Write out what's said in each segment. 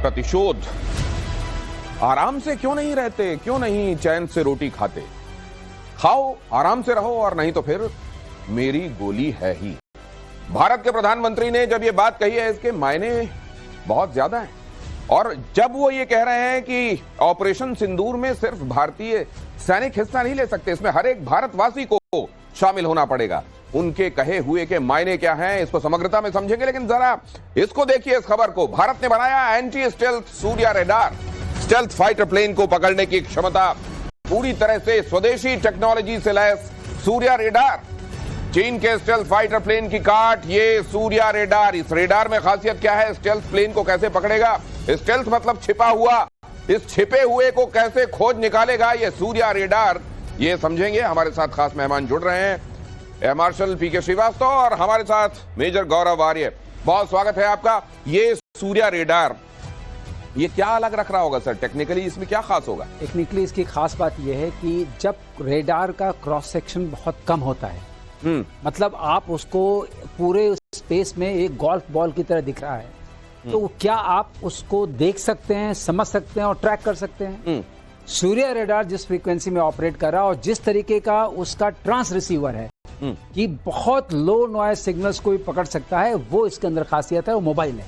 प्रतिशोध। आराम से क्यों नहीं रहते, क्यों नहीं चैन से रोटी खाते? खाओ, आराम से रहो, और नहीं तो फिर मेरी गोली है ही। भारत के प्रधानमंत्री ने जब ये बात कही है, इसके मायने बहुत ज्यादा हैं। और जब वो ये कह रहे हैं कि ऑपरेशन सिंदूर में सिर्फ भारतीय सैनिक हिस्सा नहीं ले सकते, इसमें हर एक भारतवासी को शामिल होना पड़ेगा। उनके कहे हुए के मायने क्या हैं, इसको समग्रता में समझेंगे। लेकिन जरा इसको देखिए, इस खबर को। भारत ने बनाया anti stealth Surya radar. Stealth fighter plane को पकड़ने की क्षमता पूरी तरह से स्वदेशी टेक्नोलॉजी से लैस सूर्या रेडार। चीन के स्टेल्थ फाइटर प्लेन की काट ये सूर्या रेडार। इस रेडार में खासियत क्या है, स्टेल्थ प्लेन को कैसे पकड़ेगा? स्टेल्थ मतलब छिपा हुआ, इस छिपे हुए को कैसे खोज निकालेगा ये सूर्या रेडार, ये समझेंगे। हमारे साथ खास मेहमान जुड़ रहे हैं, एयर मार्शल पीके श्रीवास्तव और हमारे साथ मेजर गौरव आर्य। बहुत स्वागत है आपका। ये सूर्या रेडार, ये क्या अलग रख रहा होगा सर? टेक्निकली इसमें क्या खास होगा? टेक्निकली इसकी खास बात यह है कि जब रेडार का क्रॉस सेक्शन बहुत कम होता है, मतलब आप उसको पूरे स्पेस में एक गोल्फ बॉल की तरह दिख रहा है, तो क्या आप उसको देख सकते हैं, समझ सकते हैं और ट्रैक कर सकते हैं? सूर्या रेडार जिस फ्रीक्वेंसी में ऑपरेट कर रहा है और जिस तरीके का उसका ट्रांस रिसीवर है कि बहुत लो नॉइज सिग्नल्स को भी पकड़ सकता है, वो इसके अंदर खासियत है। वो मोबाइल है,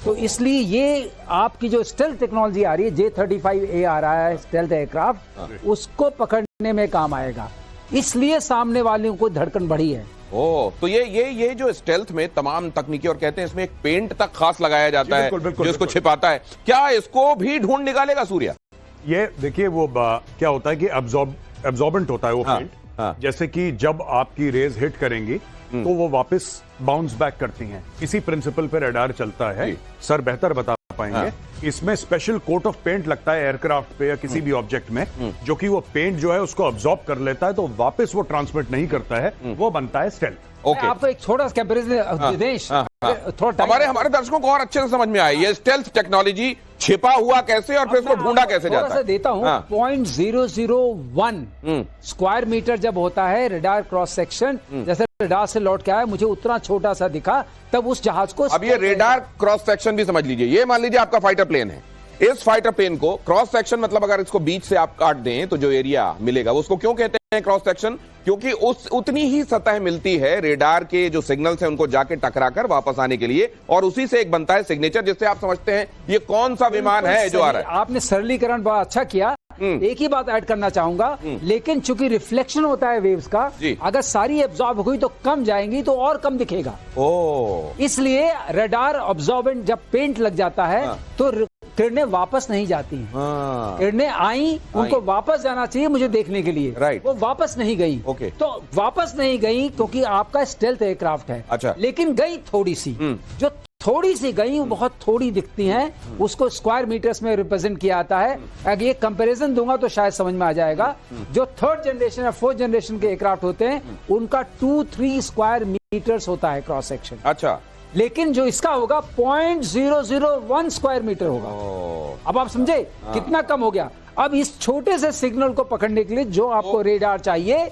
तो इसलिए ये आपकी जो स्टेल्थ टेक्नोलॉजी आ रही है, J-35A आ रहा है स्टेल्थ एयरक्राफ्ट, उसको पकड़ने में काम आएगा। इसलिए सामने वालों को धड़कन बढ़ी है। ओ, तो ये जो स्टेल्थ में तमाम तकनीकी, और कहते हैं इसमें एक पेंट तक खास लगाया जाता है जो इसको छिपाता है, क्या इसको भी ढूंढ निकालेगा सूर्या? ये देखिए, वो क्या होता है कि एब्जॉर्बेंट होता है वो पेंट। जैसे कि जब आपकी रेज हिट करेंगी तो वो वापस बाउंस बैक करती हैं। इसी प्रिंसिपल पे रेडार चलता है। सर बेहतर बता पाएंगे। इसमें स्पेशल कोट ऑफ पेंट लगता है एयरक्राफ्ट पे या किसी भी ऑब्जेक्ट में, जो कि वो पेंट जो है उसको अब्सॉर्ब कर लेता है, तो वापस वो ट्रांसमिट नहीं करता है, वो बनता है स्टेल्थ। ओके, आपको एक छोटा सा कंपैरिजन दिनेश, थोड़ा हमारे दर्शकों को और अच्छे से समझ में आए ये स्टेल्थ टेक्नोलॉजी छिपा हुआ कैसे और फिर इसको ढूंढा कैसे जाता है। देता हूं 0.001 स्क्वायर मीटर जब होता है रेडार क्रॉस सेक्शन, जैसे रेडार से लौट के आया, मुझे उतना छोटा सा दिखा, तब उस जहाज को। अब ये रेडार क्रॉस सेक्शन भी समझ लीजिए। ये मान लीजिए आपका फाइटर प्लेन है, इस फाइटर प्लेन को क्रॉस सेक्शन मतलब अगर इसको बीच से आप काट दें तो जो एरिया मिलेगा उसको क्यों कहते हैं क्रॉस सेक्शन? क्योंकि उतनी ही सतह मिलती है रेडार के जो सिग्नल्स हैं उनको जाके टकराकर वापस आने के लिए, और उसी से एक बनता है सिग्नेचर, जिससे आप समझते हैं ये कौन सा विमान है जो आ रहा है। आपने सरलीकरण बहुत अच्छा किया। एक ही बात ऐड करना चाहूंगा, लेकिन चूंकि रिफ्लेक्शन होता है वेव्स का, अगर सारी एब्जॉर्ब हुई तो कम जाएंगी, तो और कम दिखेगा। इसलिए रेडार ऑब्जॉर्बेंट जब पेंट लग जाता है तो किरणें वापस नहीं जाती हैं। किरणें आई, उनको वापस जाना चाहिए मुझे देखने के लिए, राइट, वो वापस नहीं गई। तो वापस नहीं गई क्योंकि आपका स्टेल्थ एयरक्राफ्ट है। अच्छा। लेकिन गई थोड़ी सी, जो थोड़ी सी गई वो बहुत थोड़ी दिखती हैं, उसको स्क्वायर मीटर्स में रिप्रेजेंट किया जाता है। अगर ये कंपैरिजन दूंगा तो शायद समझ में आ जाएगा। जो थर्ड जनरेशन या फोर्थ जनरेशन के एयरक्राफ्ट होते हैं उनका 2-3 स्क्वायर मीटर्स होता है क्रॉस सेक्शन। अच्छा, लेकिन जो इसका होगा 0.001 स्क्वायर मीटर होगा। अब आप समझे कितना कम हो गया। अब इस छोटे से सिग्नल को पकड़ने के लिए जो आपको रेडार चाहिए,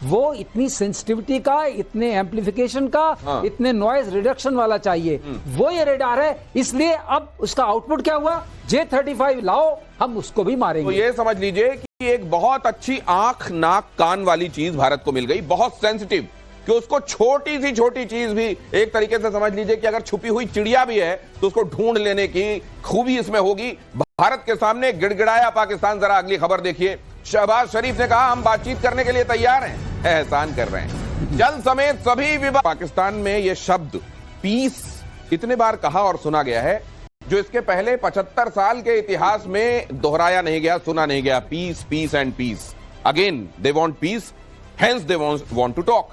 वो इतनी सेंसिटिविटी का, इतने एम्प्लीफिकेशन का, इतने नॉइज रिडक्शन वाला चाहिए, वो ये रेडार है। इसलिए अब उसका आउटपुट क्या हुआ, J-35 लाओ, हम उसको भी मारेंगे। तो ये समझ लीजिए कि एक बहुत अच्छी आंख नाक कान वाली चीज भारत को मिल गई, बहुत सेंसिटिव, कि उसको छोटी सी छोटी चीज भी, एक तरीके से समझ लीजिए कि अगर छुपी हुई चिड़िया भी है तो उसको ढूंढ लेने की खूबी इसमें होगी। भारत के सामने गिड़गिड़ाया पाकिस्तान। जरा अगली खबर देखिए। शहबाज शरीफ ने कहा हम बातचीत करने के लिए तैयार हैं, एहसान कर रहे हैं। जल समेत सभी विवाद। पाकिस्तान में यह शब्द पीस इतने बार कहा और सुना गया है जो इसके पहले 75 साल के इतिहास में दोहराया नहीं गया, सुना नहीं गया। Peace, peace and peace. Again they want peace, hence they want to talk.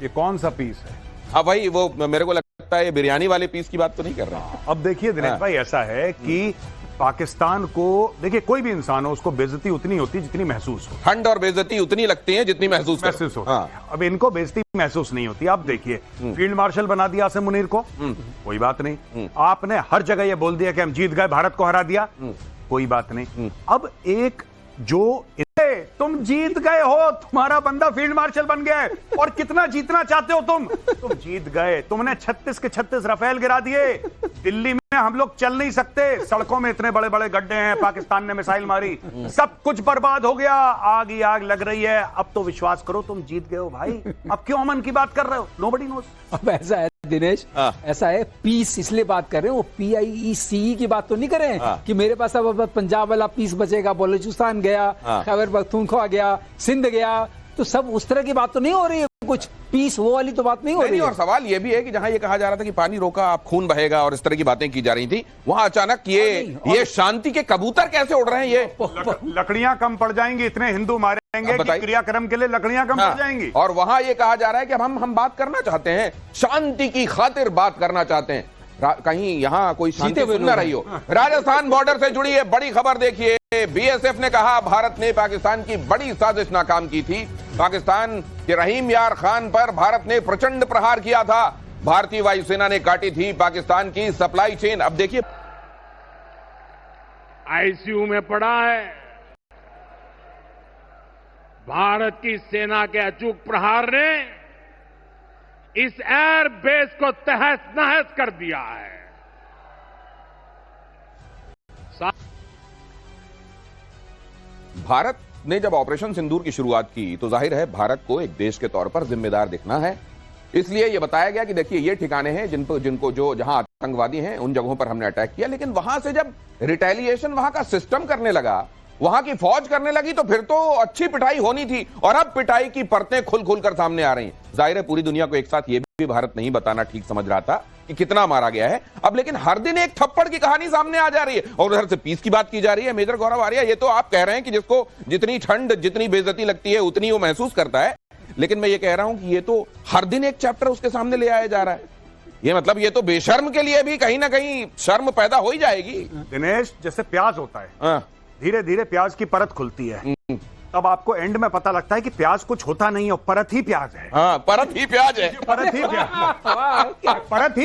ये कौन सा पीस है? अब भाई वो मेरे को लगता है बिरयानी वाले पीस की बात तो नहीं कर रहा हूं। अब देखिए दिनेश भाई, ऐसा है कि पाकिस्तान को, देखिए कोई भी इंसान हो उसको बेइज्जती उतनी होती जितनी महसूस हो। ठंड और बेइज्जती उतनी लगती है जितनी महसूस हो। अब इनको बेइज्जती महसूस नहीं होती। आप देखिए, फील्ड मार्शल बना दिया आसिम मुनीर को, कोई बात नहीं। आपने हर जगह ये बोल दिया कि हम जीत गए, भारत को हरा दिया, कोई बात नहीं। अब एक जो तुम जीत गए हो, तुम्हारा बंदा फील्ड मार्शल बन गया है, और कितना जीतना चाहते हो तुम जीत गए। तुमने 36 के 36 राफेल गिरा दिए दिल्ली में। हम लोग चल नहीं सकते, सड़कों में इतने बड़े बड़े गड्ढे हैं, पाकिस्तान ने मिसाइल मारी, सब कुछ बर्बाद हो गया, आग ही आग लग रही है। अब तो विश्वास करो तुम जीत गए हो भाई, अब क्यों अमन की बात कर रहे हो? Nobody nose. अब ऐसा है दिनेश, ऐसा है, पीस इसलिए बात कर रहे हैं, वो PIECE की बात तो नहीं कर रहे हैं कि मेरे पास अब पंजाब वाला पीस बचेगा, बलूचिस्तान गया, खैबर पख्तूनख्वा गया, सिंध गया, तो सब उस तरह की बात तो नहीं हो रही है, कुछ पीस वो वाली तो बात नहीं हो रही है। और सवाल ये भी है कि जहां ये कहा जा रहा था कि पानी रोका आप खून बहेगा और इस तरह की बातें की जा रही थी, वहां अचानक ये शांति के कबूतर कैसे उड़ रहे हैं? ये लकड़ियां कम पड़ जाएंगी, इतने हिंदू मारेंगे कि क्रियाक्रम के लिए लकड़ियां कम पड़ जाएंगी। और वहां ये कहा जा रहा है कि अब हम बात करना चाहते हैं, शांति की खातिर बात करना चाहते हैं। कहीं यहां कोई शांति न रही हो। राजस्थान बॉर्डर से जुड़ी है बड़ी खबर देखिए। BSF ने कहा भारत ने पाकिस्तान की बड़ी साजिश नाकाम की थी। पाकिस्तान के रहीम यार खान पर भारत ने प्रचंड प्रहार किया था। भारतीय वायुसेना ने काटी थी पाकिस्तान की सप्लाई चेन। अब देखिए, ICU में पड़ा है। भारत की सेना के अचूक प्रहार ने इस एयर बेस को तहस नहस कर दिया है। भारत ने जब ऑपरेशन सिंदूर की शुरुआत की तो जाहिर है भारत को एक देश के तौर पर जिम्मेदार दिखना है। इसलिए यह बताया गया कि देखिए ये ठिकाने हैं जिनको जहां आतंकवादी हैं उन जगहों पर हमने अटैक किया। लेकिन वहां से जब रिटेलिएशन वहां का सिस्टम करने लगा, वहां की फौज करने लगी, तो फिर तो अच्छी पिटाई होनी थी। और अब पिटाई की परतें खुल खुल कर सामने आ रही हैं। जाहिर है पूरी दुनिया को एक साथ ये भी भारत नहीं बताना ठीक समझ रहा था कि कितना मारा गया है अब, लेकिन हर दिन एक थप्पड़ की कहानी सामने आ जा रही है और उधर से पीस की बात की जा रही है। मेजर गौरव आर्या, ये तो आप कह रहे हैं कि जिसको जितनी ठंड जितनी बेइज्जती लगती है उतनी वो महसूस करता है, लेकिन मैं ये कह रहा हूं कि ये तो हर दिन एक चैप्टर उसके सामने ले आया जा रहा है। ये मतलब ये तो बेशर्म के लिए भी कहीं ना कहीं शर्म पैदा हो ही जाएगी। दिनेश, जैसे प्याज होता है, धीरे धीरे प्याज की परत खुलती है, तब आपको एंड में पता लगता है कि प्याज कुछ होता नहीं है, परत ही प्याज है। हाँ, परत ही प्याज है, परत ही प्याज, परत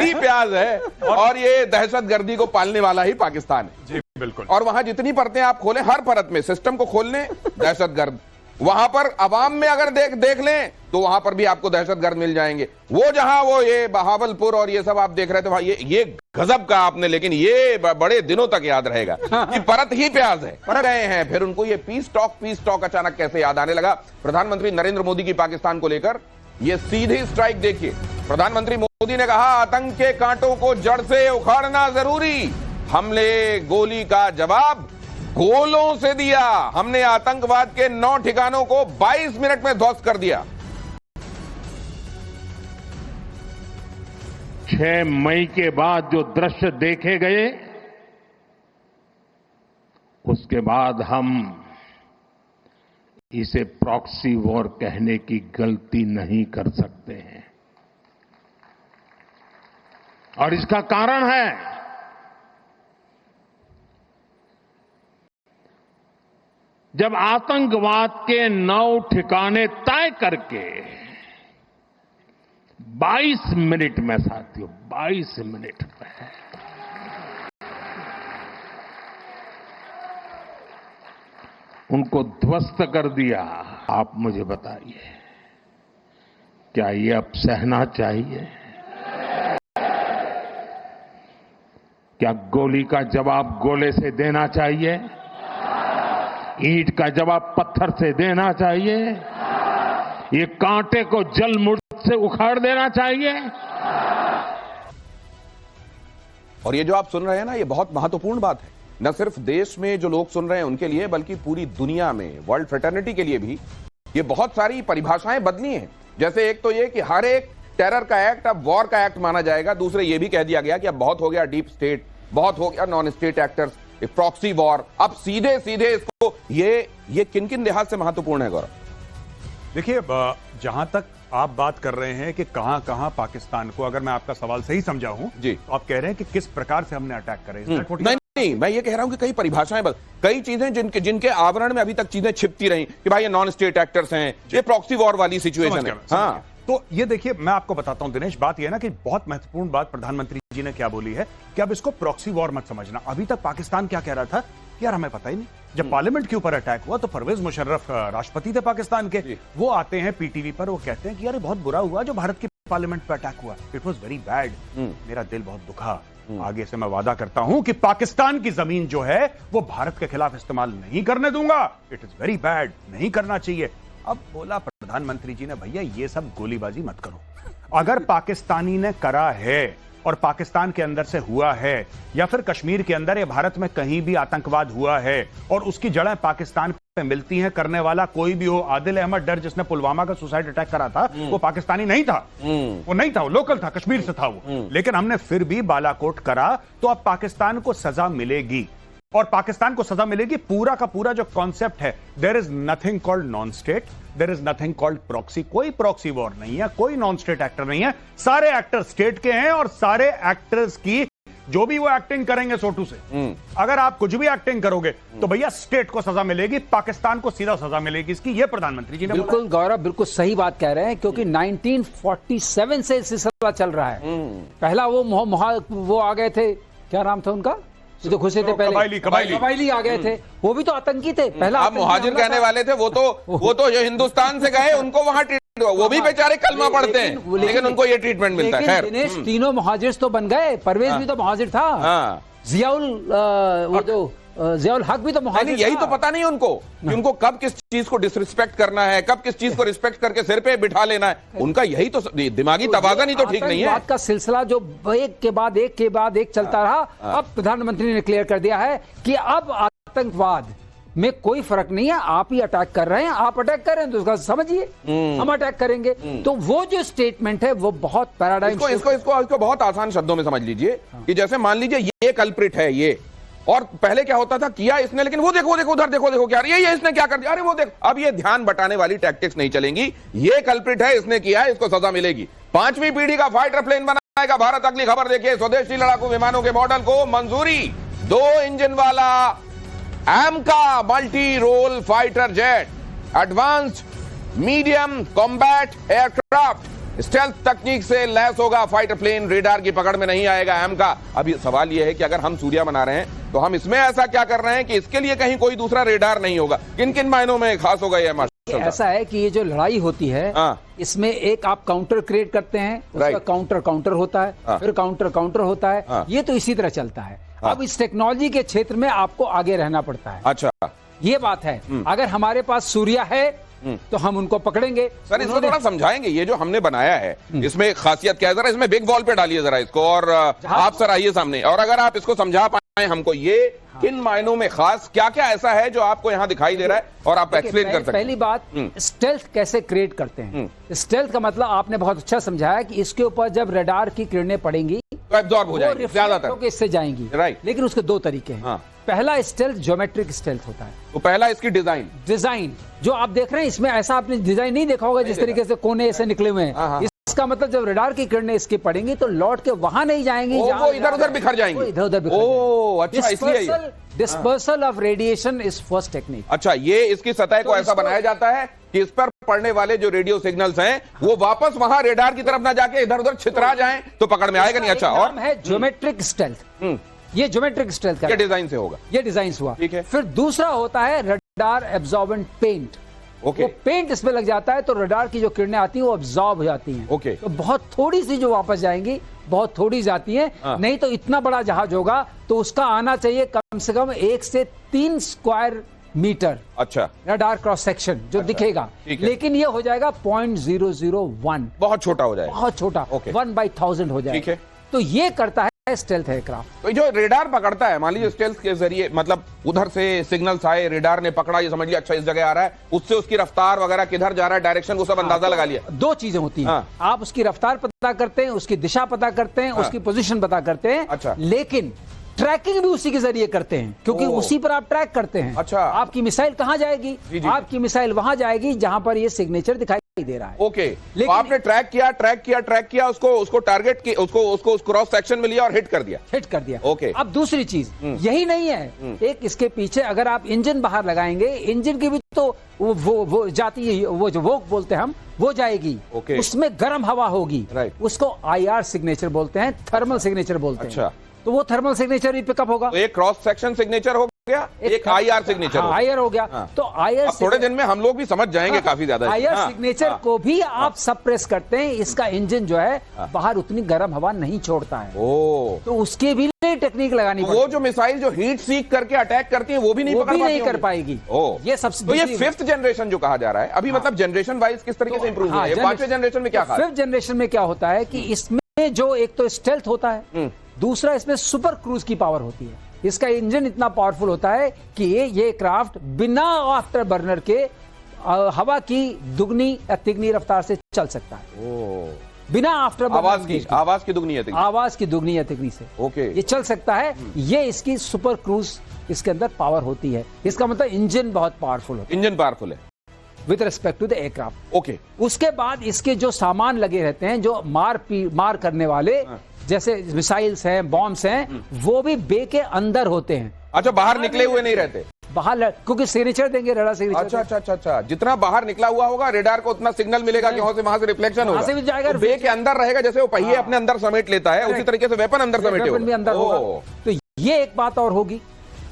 ही प्याज है। और ये दहशतगर्दी को पालने वाला ही पाकिस्तान है। जी बिल्कुल। और वहां जितनी परतें आप खोलें, हर परत में सिस्टम को खोल लें, दहशतगर्द। वहां पर अवाम में अगर देख लें तो वहां पर भी आपको दहशतगर्द मिल जाएंगे। वो जहां वो ये बहावलपुर और ये सब आप देख रहे थे, ये गजब का आपने, लेकिन ये बड़े दिनों तक याद रहेगा कि परत ही प्याज है। पर गए हैं फिर उनको ये पीस टॉक अचानक कैसे याद आने लगा। प्रधानमंत्री नरेंद्र मोदी की पाकिस्तान को लेकर ये सीधी स्ट्राइक देखिए। प्रधानमंत्री मोदी ने कहा आतंक के कांटों को जड़ से उखाड़ना जरूरी, हमले गोली का जवाब गोलों से दिया। हमने आतंकवाद के 9 ठिकानों को 22 मिनट में ध्वस्त कर दिया। 6 मई के बाद जो दृश्य देखे गए, उसके बाद हम इसे प्रॉक्सी वॉर कहने की गलती नहीं कर सकते हैं। और इसका कारण है जब आतंकवाद के 9 ठिकाने तय करके 22 मिनट में, साथियों 22 मिनट में उनको ध्वस्त कर दिया। आप मुझे बताइए, क्या ये अब सहना चाहिए? क्या गोली का जवाब गोले से देना चाहिए? ईंट का जवाब पत्थर से देना चाहिए? ये कांटे को जल मुड़ से उखाड़ देना चाहिए? और ये जो आप सुन रहे हैं ना, ये बहुत महत्वपूर्ण बात है, न सिर्फ देश में जो लोग सुन रहे हैं उनके लिए, बल्कि पूरी दुनिया में वर्ल्ड फ्रेटर्निटी के लिए भी ये बहुत सारी परिभाषाएं बदली हैं। जैसे एक तो ये कि हर एक टेरर का एक्ट अब वॉर का एक्ट माना जाएगा। दूसरे ये भी कह दिया गया कि अब बहुत हो गया डीप स्टेट, बहुत हो गया non state actors, proxy war. अब सीधे इसको ये किन लिहाज से महत्वपूर्ण है गौरव? देखिए, जहां तक आप बात कर रहे हैं कि कहां पाकिस्तान को, अगर मैं आपका सवाल सही समझा हूं जी, तो आप कह रहे हैं कि किस प्रकार से हमने अटैक करे। नहीं, मैं ये कह रहा हूं कि कई परिभाषाएं कई चीजें जिनके आवरण में अभी तक चीजें छिपती रही कि भाई ये नॉन स्टेट एक्टर्स हैं, ये प्रॉक्सी वॉर वाली सिचुएशन है। हाँ, तो ये देखिए, मैं आपको बताता हूं दिनेश, बात यह है ना कि बहुत महत्वपूर्ण बात प्रधानमंत्री जी ने क्या बोली है कि अब इसको प्रॉक्सी वॉर मत समझना। अभी तक पाकिस्तान क्या कह रहा था, यार हमें पता ही नहीं। जब पार्लियामेंट के ऊपर अटैक हुआ तो परवेज मुशर्रफ राष्ट्रपति थे पाकिस्तान के, वो आते हैं पीटीवी पर, वो कहते हैं कि यार बहुत बुरा हुआ जो भारत की पार्लियामेंट पर अटैक हुआ, इट वाज वेरी बैड, मेरा दिल बहुत दुखा, आगे से मैं वादा करता हूं कि पाकिस्तान की जमीन जो है वो भारत के खिलाफ इस्तेमाल नहीं करने दूंगा। इट इज वेरी बैड, नहीं करना चाहिए। अब बोला प्रधानमंत्री जी ने, भैया ये सब गोलीबाजी मत करो। अगर पाकिस्तानी ने करा है और पाकिस्तान के अंदर से हुआ है, या फिर कश्मीर के अंदर या भारत में कहीं भी आतंकवाद हुआ है और उसकी जड़ें पाकिस्तान पे मिलती हैं, करने वाला कोई भी हो, आदिल अहमद डर जिसने पुलवामा का सुसाइड अटैक करा था वो पाकिस्तानी नहीं था, वो नहीं था, वो लोकल था, कश्मीर से था वो। लेकिन हमने फिर भी बालाकोट करा, तो अब पाकिस्तान को सजा मिलेगी और पाकिस्तान को सजा मिलेगी। पूरा का पूरा जो कॉन्सेप्ट है, there is nothing called non state, there is nothing called proxy. कोई प्रॉक्सी वॉर नहीं है, कोई नॉन स्टेट एक्टर नहीं है, सारे एक्टर स्टेट के हैं और सारे एक्टर्स की जो भी वो एक्टिंग करेंगे सोटू से, अगर आप कुछ भी एक्टिंग करोगे तो भैया स्टेट को सजा मिलेगी, पाकिस्तान को सीधा सजा मिलेगी इसकी। ये प्रधानमंत्री जी ने बिल्कुल गौरव, बिल्कुल सही बात कह रहे हैं, क्योंकि 1947 से सिलसिला चल रहा है। पहला वो आ गए थे, क्या नाम था उनका जो घुसे थे पहले, कबाइली आ गए थे, वो भी तो आतंकी थे। पहला आप मुहाजिर कहने वाले थे, वो तो जो हिंदुस्तान से गए उनको वहां वो भी बेचारे कलमा पढ़ते हैं, लेकिन उनको ये ट्रीटमेंट मिलता है। खैर, दिनेश, तीनों मुहाजिर तो बन गए, परवेज भी तो मुहाजिर था, जियाउल हक भी तो मुहाजिर। यही तो पता नहीं उनको कि उनको कब किस चीज को डिसरिस्पेक्ट करना है, कब किस चीज को रिस्पेक्ट करके सिर पे बिठा लेना है, उनका यही तो दिमागी तवाज़ुन ही तो ठीक नहीं है। बात का सिलसिला जो एक के बाद एक चलता रहा, अब प्रधानमंत्री ने क्लियर कर दिया है कि अब आतंकवाद में कोई फर्क नहीं है, आप ही अटैक कर रहे हैं, आप अटैक कर रहे हैं तो उसका समझिए, हम अटैक करेंगे। तो वो जो स्टेटमेंट है वो बहुत पैराडाइम, इसको बहुत आसान शब्दों में समझ लीजिए कि जैसे मान लीजिए ये कल्प्रिट है ये, और पहले क्या होता था, किया इसने, लेकिन वो देखो उधर देखो क्या ये इसने क्या कर दिया, अरे वो देख। अब ये ध्यान बटाने वाली टैक्टिक्स नहीं चलेंगी, ये कल्प्रिट है, इसने किया है, इसको सजा मिलेगी। 5वीं पीढ़ी का फाइटर प्लेन बनाएगा भारत। अगली खबर देखिए, स्वदेशी लड़ाकू विमानों के मॉडल को मंजूरी, 2 इंजन वाला AMCA multi role fighter jet, advanced medium combat aircraft, stealth तकनीक से लैस होगा फाइटर प्लेन, रेडार की पकड़ में नहीं आएगा AMCA। अब ये सवाल ये है कि अगर हम सूर्या बना रहे हैं तो हम इसमें ऐसा क्या कर रहे हैं कि इसके लिए कहीं कोई दूसरा रेडार नहीं होगा? किन किन मायनों में खास होगा ये? ऐसा है कि ये जो लड़ाई होती है, इसमें एक आप काउंटर क्रिएट करते हैं, उसका काउंटर होता है, फिर काउंटर होता है, ये तो इसी तरह चलता है। अब इस टेक्नोलॉजी के क्षेत्र में आपको आगे रहना पड़ता है। अच्छा, ये बात है। अगर हमारे पास सूर्या है तो हम उनको पकड़ेंगे। सर, इसको थोड़ा समझाएंगे, ये जो हमने बनाया है इसमें खासियत क्या है? जरा इसमें बिग वॉल पे डालिए जरा इसको, और आप सर आइए सामने, और अगर आप इसको समझा पाए हमको, ये किन मायनों में खास क्या क्या ऐसा है जो आपको यहाँ दिखाई दे रहा है और आप एक्सप्लेन कर सकते हैं? पहली बात, स्टेल्थ कैसे क्रिएट करते हैं। स्टेल्थ का मतलब आपने बहुत अच्छा समझाया कि इसके ऊपर जब रडार की किरणें पड़ेंगी तो एब्जॉर्ब हो जाएगी, ज्यादातर इससे जाएंगी, राइट। लेकिन उसके 2 तरीके हैं। पहला स्टेल्थ ज्योमेट्रिक स्टेल्थ होता है, तो पहला इसकी डिजाइन जो आप देख रहे हैं, इसमें ऐसा आपने डिजाइन नहीं देखा होगा जिस तरीके से कोने ऐसे निकले हुए हैं। इसका मतलब जब रडार की किरणें इसकी पड़ेंगी तो लौट के वहां नहीं जाएंगी, वो इधर-उधर बिखर जाएंगी, इधर-उधर। ओह अच्छा, इसलिए dispersal of radiation is first technique. अच्छा, ये इसकी सतह को ऐसा बनाया जाता है कि इस पर पड़ने वाले जो रेडियो सिग्नल्स हैं वो वापस वहां रेडार की तरफ ना जाके इधर-उधर छितरा जाएं तो पकड़ में आएगा नहीं। अच्छा, और है ज्योमेट्रिक स्टेल्थ। ये ज्योमेट्रिक स्टेल्थ का डिजाइन से होगा, ये डिजाइन हुआ, ठीक है। फिर दूसरा होता है रडार एब्जॉर्बेंट पेंट। वो पेंट इसमें लग जाता है तो रडार की जो किरणें आती हैं वो अब्जॉर्ब हो जाती हैं। तो बहुत थोड़ी सी जो वापस जाएंगी, बहुत थोड़ी जाती हैं। नहीं तो इतना बड़ा जहाज होगा तो उसका आना चाहिए कम से कम 1 से 3 स्क्वायर मीटर। अच्छा, रडार क्रॉस सेक्शन जो दिखेगा, लेकिन ये हो जाएगा 0.001, बहुत छोटा हो जाएगा, बहुत छोटा, 1/1000 हो जाएगा। ठीक है, तो ये करता है स्टेल्थ एयरक्राफ्ट। तो जो रेडार पकड़ता है, मान लीजिए स्टेल्थ के जरिए, मतलब उधर से सिग्नल्स आए, रेडार ने पकड़ा, ये समझ लिया अच्छा इस जगह आ रहा है, उससे उसकी रफ्तार वगैरह किधर जा रहा है, डायरेक्शन, वो सब अंदाजा लगा लिया। 2 चीजें होती हैं, आप उसकी रफ्तार पता करते हैं, उसकी दिशा पता करते हैं, उसकी पोजीशन पता करते हैं। अच्छा, लेकिन ट्रैकिंग भी उसी के जरिए करते हैं, क्योंकि उसी पर आप ट्रैक करते हैं। अच्छा, आपकी मिसाइल कहां जाएगी? आपकी मिसाइल वहां जाएगी जहां पर ये सिग्नेचर दिखाई दे रहा है। ओके, तो आपने ट्रैक किया, उसको टारगेट की, उसको क्रॉस सेक्शन में लिया और हिट कर दिया। ओके, अब दूसरी चीज यही नहीं है, एक इसके पीछे अगर आप इंजन बाहर लगाएंगे, इंजन की भी तो वो जाती है, वो जो वोक बोलते हैं हम, वो जाएगी। उसमें गर्म हवा होगी, उसको IR सिग्नेचर बोलते हैं, थर्मल सिग्नेचर बोलते हैं। तो वो थर्मल सिग्नेचर भी पिकअप होगा, तो एक क्रॉस सेक्शन सिग्नेचर होगा गया, एक आईआर सिग्नेचर हो गया। आईआर हो गया। हाँ। तो आईआर थोड़े दिन में हम लोग भी समझ जाएंगे काफी ज्यादा। आईआर सिग्नेचर को भी आप सप्रेस करते हैं, इसका इंजन जो है बाहर उतनी गर्म हवा नहीं छोड़ता है। ओ, तो उसके भी लिए टेक्निक लगानी तो वो जो मिसाइल जो हीट सीक करके अटैक करती है वो भी नहीं पकड़ पाती कर पाएगी। ओ, ये सबसे तो ये 5th जनरेशन जो कहा जा रहा है अभी, मतलब जनरेशन वाइज किस तरीके से इंप्रूव हुआ है? 5वें जनरेशन में क्या खास? 5th जनरेशन में क्या होता है कि इसमें जो एक तो स्टेल्थ होता है, दूसरा इसमें सुपर क्रूज की पावर होती है। इसका इंजन इतना पावरफुल होता है कि ये क्राफ्ट बिना आफ्टर बर्नर के हवा की दुगनी या तिगनी रफ्तार से चल सकता है। बिना आफ्टर बर्नर आवाज की दुगनी या तिगनी से ओके ये चल सकता है। ये इसकी सुपर क्रूज इसके अंदर पावर होती है। इसका मतलब इंजन बहुत पावरफुल होता है। इंजन पावरफुल है with respect to the aircraft. Okay, उसके बाद इसके जो सामान लगे रहते हैं, जो मार करने वाले, जैसे मिसाइल्स हैं, बॉम्ब्स हैं, वो भी बे के अंदर होते हैं। अच्छा, बाहर निकले हुए नहीं रहते? बाहर, क्योंकि सिग्नेचर देंगे, रडार सिग्नेचर। अच्छा, जितना बाहर निकला हुआ होगा रेडार को उतना सिग्नल मिलेगा कि वहां से रिफ्लेक्शन होगा, से भी जाएगा। तो बे के अंदर रहेगा, जैसे वो पहिए अपने अंदर समेट लेता है उसी तरीके से वेपन अंदर समेटे होगा। तो ये एक बात और होगी।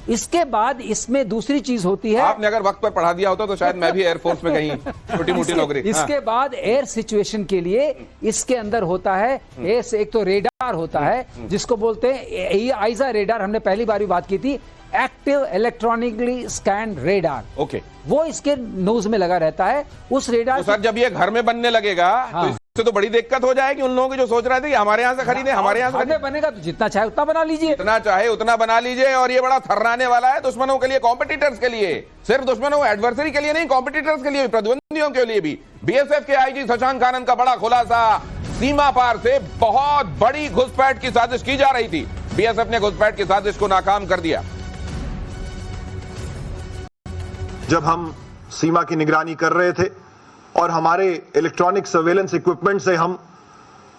इसके बाद इसमें दूसरी चीज होती है, आपने अगर वक्त पर पढ़ा दिया होता तो शायद मैं भी एयरफोर्स में कहीं छोटी मोटी नौकरी। इसके बाद एयर सिचुएशन के लिए इसके अंदर होता है एयर से, एक तो रेडार होता है जिसको बोलते हैं आइजा रेडार, हमने पहली बार भी बात की थी, active electronically scan radar. Okay, वो इसके नोज में लगा रहता है। उस रेडार तो सर जब ये घर में बनने लगेगा तो इससे तो बड़ी दिक्कत हो जाएगी उन लोगों की जो सोच रहे थे कि हमारे यहाँ से खरीदे, हमारे यहाँ से बनेगा तो जितना चाहे उतना बना लीजिए, जितना चाहे उतना बना लीजिए। और ये बड़ा थर्राने वाला है दुश्मनों के लिए, कॉम्पिटिटर्स के लिए, सिर्फ दुश्मनों एडवर्सरी के लिए नहीं, कॉम्पिटिटर्स के लिए, प्रतिद्वंदियों के लिए भी। बीएसएफ के आईजी शशांक आनंद का बड़ा खुलासा, सीमा पार से बहुत बड़ी घुसपैठ की साजिश की जा रही थी, बीएसएफ ने घुसपैठ की साजिश को नाकाम कर दिया। जब हम सीमा की निगरानी कर रहे थे और हमारे इलेक्ट्रॉनिक सर्वेलेंस इक्विपमेंट से हम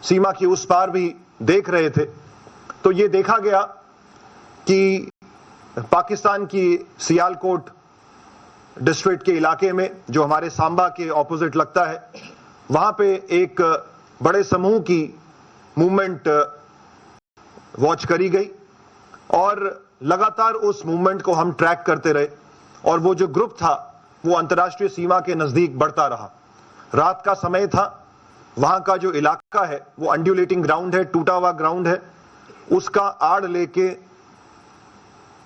सीमा की उस पार भी देख रहे थे, तो ये देखा गया कि पाकिस्तान की सियालकोट डिस्ट्रिक्ट के इलाके में, जो हमारे सांबा के ऑपोजिट लगता है, वहां पे एक बड़े समूह की मूवमेंट वॉच करी गई और लगातार उस मूवमेंट को हम ट्रैक करते रहे और वो जो ग्रुप था वो अंतर्राष्ट्रीय सीमा के नजदीक बढ़ता रहा। रात का समय था, वहां का जो इलाका है वो अंड्यूलेटिंग ग्राउंड है, टूटा हुआ ग्राउंड है, उसका आड़ लेके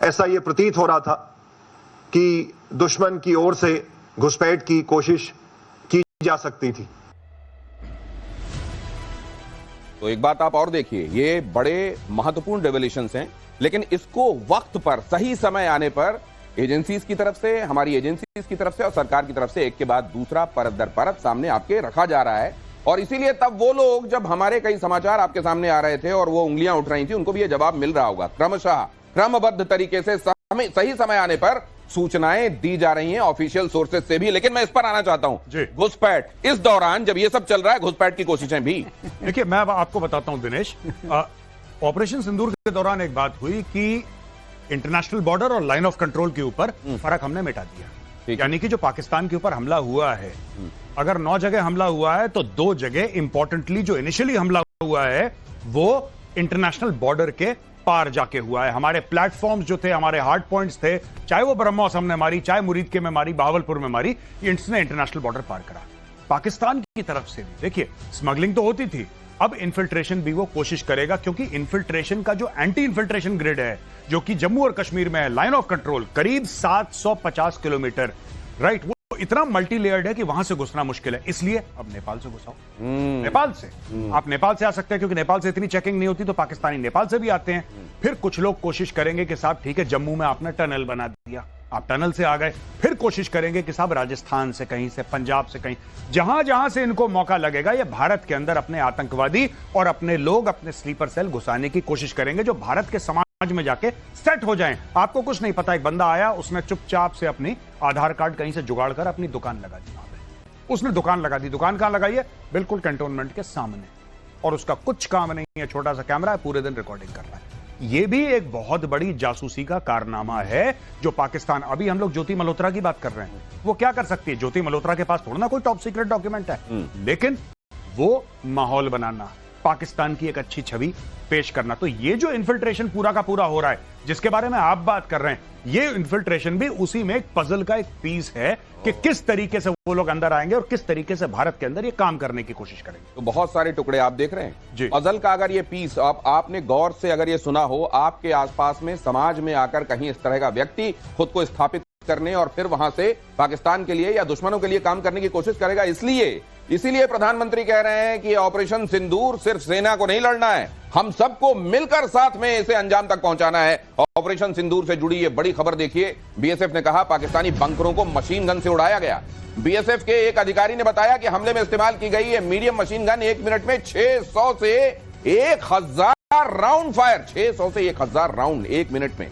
ऐसा ये प्रतीत हो रहा था कि दुश्मन की ओर से घुसपैठ की कोशिश की जा सकती थी। तो एक बात आप और देखिए, ये बड़े महत्वपूर्ण रेवोल्यूशंस हैं, लेकिन इसको वक्त पर, सही समय आने पर एजेंसीज की तरफ से, हमारी एजेंसीज की तरफ से और सरकार की तरफ से एक के बाद दूसरा परत दर परत सामने आपके रखा जा रहा है। और इसीलिए तब वो लोग, जब हमारे कई समाचार आपके सामने आ रहे थे और वो उंगलियां उठ रही थी, उनको भी ये जवाब मिल रहा होगा। क्रमशः क्रमबद्ध तरीके से सही समय आने पर सूचनाएं दी जा रही हैं ऑफिशियल सोर्सेज से भी। लेकिन मैं इस पर आना चाहता हूं, घुसपैठ, इस दौरान जब ये सब चल रहा है, घुसपैठ की कोशिशें भी। देखिए, मैं आपको बताता हूं दिनेश, ऑपरेशन सिंदूर के दौरान एक बात हुई कि इंटरनेशनल बॉर्डर और लाइन ऑफ कंट्रोल के ऊपर फर्क हमने मिटा दिया। यानी कि जो पाकिस्तान के ऊपर हमला हुआ है, अगर 9 जगह हमला हुआ है तो 2 जगह इंपॉर्टेंटली जो इनिशियली हमला हुआ है वो इंटरनेशनल बॉर्डर के पार जाके हुआ है। हमारे प्लेटफॉर्म्स जो थे, हमारे हार्ड पॉइंट्स थे, चाहे वो ब्रह्मोस हमने मारी, चाहे मुरीद के में मारी, बहावलपुर में मारी, इसने इंटरनेशनल बॉर्डर पार करा। पाकिस्तान की तरफ से भी देखिए स्मगलिंग तो होती थी, अब इन्फिल्ट्रेशन भी वो कोशिश करेगा, क्योंकि इन्फिल्ट्रेशन का जो एंटी इन्फिल्ट्रेशन ग्रिड है, जो कि जम्मू और कश्मीर में है, लाइन ऑफ कंट्रोल करीब 750 किलोमीटर, राइट, वो इतना मल्टी लेयर्ड है कि वहां से घुसना मुश्किल है। इसलिए अब नेपाल से घुसाओ। नेपाल से आप नेपाल से आ सकते हैं, क्योंकि नेपाल से इतनी चेकिंग नहीं होती, तो पाकिस्तानी नेपाल से भी आते हैं। फिर कुछ लोग कोशिश करेंगे कि साहब ठीक है, जम्मू में आपने टनल बना दिया, आप टनल से आ गए, फिर कोशिश करेंगे कि साहब राजस्थान से कहीं से, पंजाब से कहीं, जहां जहां से इनको मौका लगेगा, ये भारत के अंदर अपने आतंकवादी और अपने लोग, अपने स्लीपर सेल घुसाने की कोशिश करेंगे, जो भारत के समाज में जाके सेट हो जाएं। आपको कुछ नहीं पता, एक बंदा आया, उसने चुपचाप से अपनी आधार कार्ड कहीं से जुगाड़ कर अपनी दुकान लगा दी। उसने दुकान लगा दी। दुकान कहां लगाई है? बिल्कुल कैंटोनमेंट के सामने, और उसका कुछ काम नहीं है, छोटा सा कैमरा है, पूरे दिन रिकॉर्डिंग कर रहा है। यह भी एक बहुत बड़ी जासूसी का कारनामा है जो पाकिस्तान, अभी हम लोग ज्योति मल्होत्रा की बात कर रहे हैं, वो क्या कर सकती है? ज्योति मल्होत्रा के पास थोड़ा ना कोई टॉप सीक्रेट डॉक्यूमेंट है, लेकिन वो माहौल बनाना, पाकिस्तान की एक अच्छी छवि पेश करना। तो ये जो इन्फिल्ट्रेशन पूरा का पूरा हो रहा है, जिसके बारे में आप बात कर रहे हैं, ये इन्फिल्ट्रेशन भी उसी में एक पजल का एक पीस है कि किस तरीके से वो लोग अंदर आएंगे और किस तरीके से भारत के अंदर ये काम करने की कोशिश करेंगे। तो बहुत सारे टुकड़े आप देख रहे हैं जी। पजल का। अगर ये पीस आपने गौर से अगर ये सुना हो, आपके आसपास में समाज में आकर कहीं इस तरह का व्यक्ति खुद को स्थापित करने और फिर वहां से पाकिस्तान के लिए या दुश्मनों के लिए काम करने की कोशिश करेगा। इसीलिए प्रधानमंत्री कह रहे हैं कि ऑपरेशन सिंदूर सिर्फ सेना को नहीं लड़ना है, हम सबको मिलकर साथ में इसे अंजाम तक पहुंचाना है। ऑपरेशन सिंदूर से जुड़ी ये बड़ी खबर देखिए। बीएसएफ ने कहा पाकिस्तानी बंकरों को मशीन गन से उड़ाया गया। बीएसएफ के एक अधिकारी ने बताया कि हमले में इस्तेमाल की गई ये मीडियम मशीन गन 1 मिनट में 600 से 1000 राउंड फायर, 600 से 1000 राउंड 1 मिनट में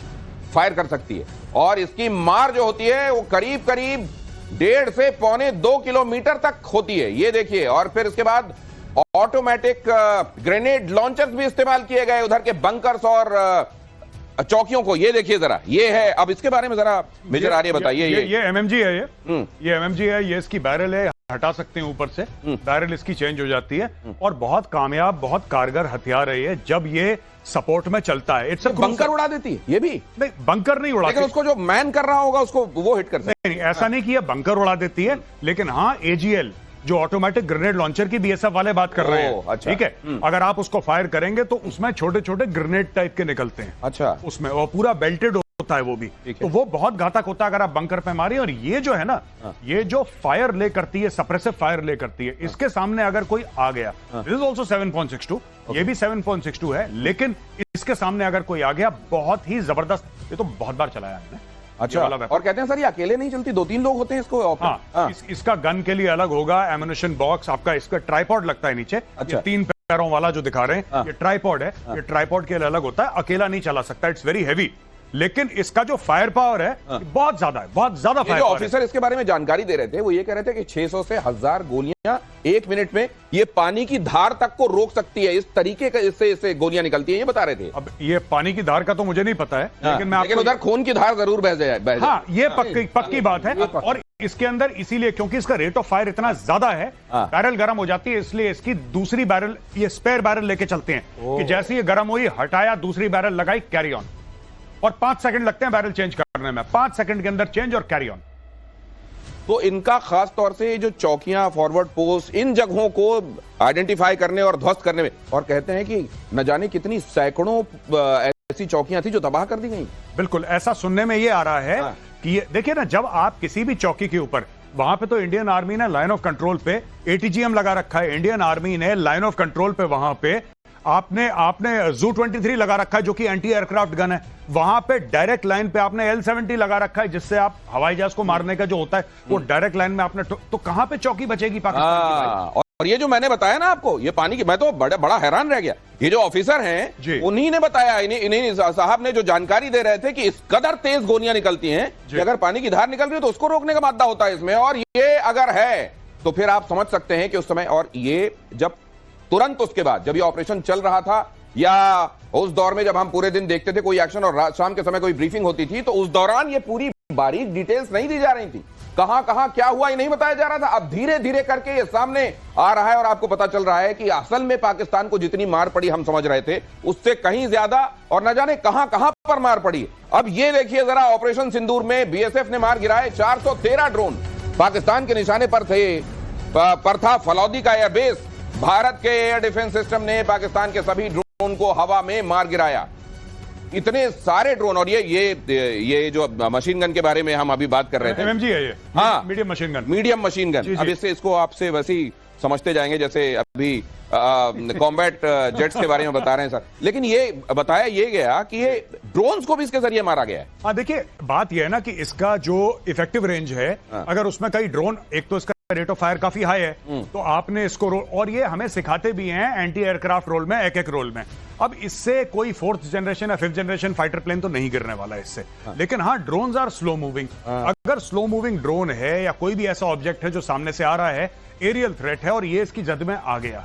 फायर कर सकती है। और इसकी मार जो होती है वो करीब करीब 1.5 से 1.25 किलोमीटर तक होती है। ये देखिए। और फिर इसके बाद ऑटोमेटिक ग्रेनेड लॉन्चर्स भी इस्तेमाल किए गए उधर के बंकर्स और चौकियों को। ये देखिए जरा, ये है। अब इसके बारे में जरा मेजर आर्य बताइए। ये एमएमजी है, ये एमएमजी है, ये इसकी बैरल है, हटा सकते हैं ऊपर से, बैरल इसकी चेंज हो जाती है और बहुत कामयाब, बहुत कारगर हथियार है ये जब ये सपोर्ट में चलता है। इट्स बंकर उड़ा देती है ये भी नहीं, बंकर नहीं उड़ाती, लेकिन उसको जो मैन कर रहा होगा उसको वो हिट कर सकता है। नहीं, ऐसा नहीं कि ये बंकर उड़ा देती है, लेकिन हाँ एजीएल जो ऑटोमेटिक ग्रेनेड लॉन्चर की बीएसएफ वाले बात कर रहे हैं, अच्छा। ठीक है। अगर आप उसको फायर करेंगे तो उसमें छोटे छोटे ग्रेनेड टाइप के निकलते हैं, अच्छा, उसमें, और पूरा बेल्टेड होता है वो भी, तो वो बहुत घातक होता है अगर आप बंकर पे मारिए। और ये जो है ना, ये जो फायर ले करती है, सप्रेसिव फायर ले करती है, इसके सामने अगर कोई आ गया, दिस इज आल्सो 7.62, ये भी 7.62 है, लेकिन इसके सामने अगर कोई आ गया, बहुत ही जबरदस्त, ये तो बहुत बार चलाया हमने। अच्छा। और कहते हैं सर ये अकेले नहीं चलती, 2-3 लोग होते हैं इसको। हाँ, इसका गन के लिए अलग होगा एम्युनिशन बॉक्स, आपका इसका ट्राइपॉड लगता है नीचे। अच्छा। ये 3 पैरों वाला जो दिखा रहे हैं, ये ट्राइपॉड है, ये ट्राइपॉड के लिए अलग होता है, अकेला नहीं चला सकता, इट्स वेरी हैवी। लेकिन इसका जो फायर पावर है बहुत ज्यादा है, बहुत ज्यादा फायर पावर। ऑफिसर इसके बारे में जानकारी दे रहे थे, वो ये कह रहे थे कि 600 से 1000 गोलियां 1 मिनट में ये पानी की धार तक को रोक सकती है। इस तरीके का इससे गोलियां निकलती हैं, ये बता रहे थे। अब ये पानी की धार का तो मुझे नहीं पता है, लेकिन उधर खून की धार जरूर बह जाए। हाँ, ये पक्की बात है। और इसके अंदर इसीलिए क्योंकि इसका रेट ऑफ फायर इतना ज्यादा है, बैरल गर्म हो जाती है, इसलिए इसकी दूसरी बैरल, ये स्पेयर बैरल लेके चलते हैं कि जैसे ये गर्म हुई, हटाया, दूसरी बैरल लगाई, कैरी ऑन। और 5 सेकंड लगते हैं बैरल चेंज करने में, 5 सेकंड के अंदर चेंज और कैरी ऑन। तो इनका खास तौर से जो चौकियां, फॉरवर्ड पोस्ट, इन जगहों को आइडेंटिफाई करने और ध्वस्त करने में, और कहते हैं कि न जाने कितनी सैकड़ों ऐसी चौकियां थी जो तबाह कर दी गई। बिल्कुल ऐसा सुनने में ये आ रहा है कि ये देखिए ना, जब आप किसी भी चौकी के ऊपर, वहां पे तो इंडियन आर्मी ने लाइन ऑफ कंट्रोल पे ATGM लगा रखा है, इंडियन आर्मी ने लाइन ऑफ कंट्रोल पे वहां पे आपने ZU-23 लगा रखा है जो कि एंटी एयरक्राफ्ट गन है, वहां पे डायरेक्ट लाइन पे आपने L-70 लगा रखा है जिससे आप हवाई जहाज को मारने का जो होता है वो डायरेक्ट लाइन में आपने, तो कहां पे चौकी बचेगी पाकिस्तान की? और ये जो मैंने बताया ना आपको, ये पानी की, मैं तो बड़ा हैरान रह गया। ये जो ऑफिसर हैं उन्हीं ने बताया, इन्हीं साहब ने जो जानकारी दे रहे थे कि इस कदर तेज गोलियां निकलती हैं कि अगर पानी की धार निकल रही है तो उसको रोकने का मादा होता है इसमें। और ये अगर है तो फिर आप समझ सकते हैं कि उस समय, और ये जब तुरंत उसके बाद जब ये ऑपरेशन चल रहा था, या उस दौर में जब हम पूरे दिन देखते थे कोई एक्शन और शाम के समय कोई ब्रीफिंग होती थी, तो उस दौरान ये पूरी बारीक डिटेल्स नहीं दी जा रही थी, कहां कहां क्या हुआ ये नहीं बताया जा रहा था। अब धीरे धीरे करके ये सामने आ रहा है और आपको पता चल रहा है कि असल में पाकिस्तान को जितनी मार पड़ी हम समझ रहे थे उससे कहीं ज्यादा, और न जाने कहां कहां पर मार पड़ी। अब ये देखिए जरा, ऑपरेशन सिंदूर में बीएसएफ ने मार गिराए 413 ड्रोन पाकिस्तान के निशाने पर था फलौदी का एयरबेस। भारत के एयर डिफेंस सिस्टम ने पाकिस्तान के सभी ड्रोन को हवा में मार गिराया। इतने सारे ड्रोन, और ये जो मशीन गन के बारे में हम अभी बात कर रहे थे, एमएमजी है ये, हाँ, medium machine gun, medium machine gun. अब इसको आपसे वैसे ही समझते जाएंगे जैसे अभी कॉम्बैट जेट्स के बारे में बता रहे हैं सर, लेकिन ये बताया ये गया कि ये ड्रोन्स को भी इसके जरिए मारा गया है। हाँ, देखिए बात यह है ना कि इसका जो इफेक्टिव रेंज है, अगर उसमें कई ड्रोन, एक तो इसका रेट ऑफ फायर काफी हाई है, तो आपने इसको और ये हमें सिखाते भी हैं एंटी एयरक्राफ्ट रोल में, एक रोल में। अब इससे कोई 4th जनरेशन या 5th जनरेशन फाइटर प्लेन तो नहीं गिरने वाला है इससे, लेकिन हाँ, ड्रोन्स आर स्लो मूविंग। अगर स्लो मूविंग ड्रोन है या कोई भी ऐसा ऑब्जेक्ट है जो सामने से आ रहा है, एरियल थ्रेट है, और ये इसकी जद में आ गया,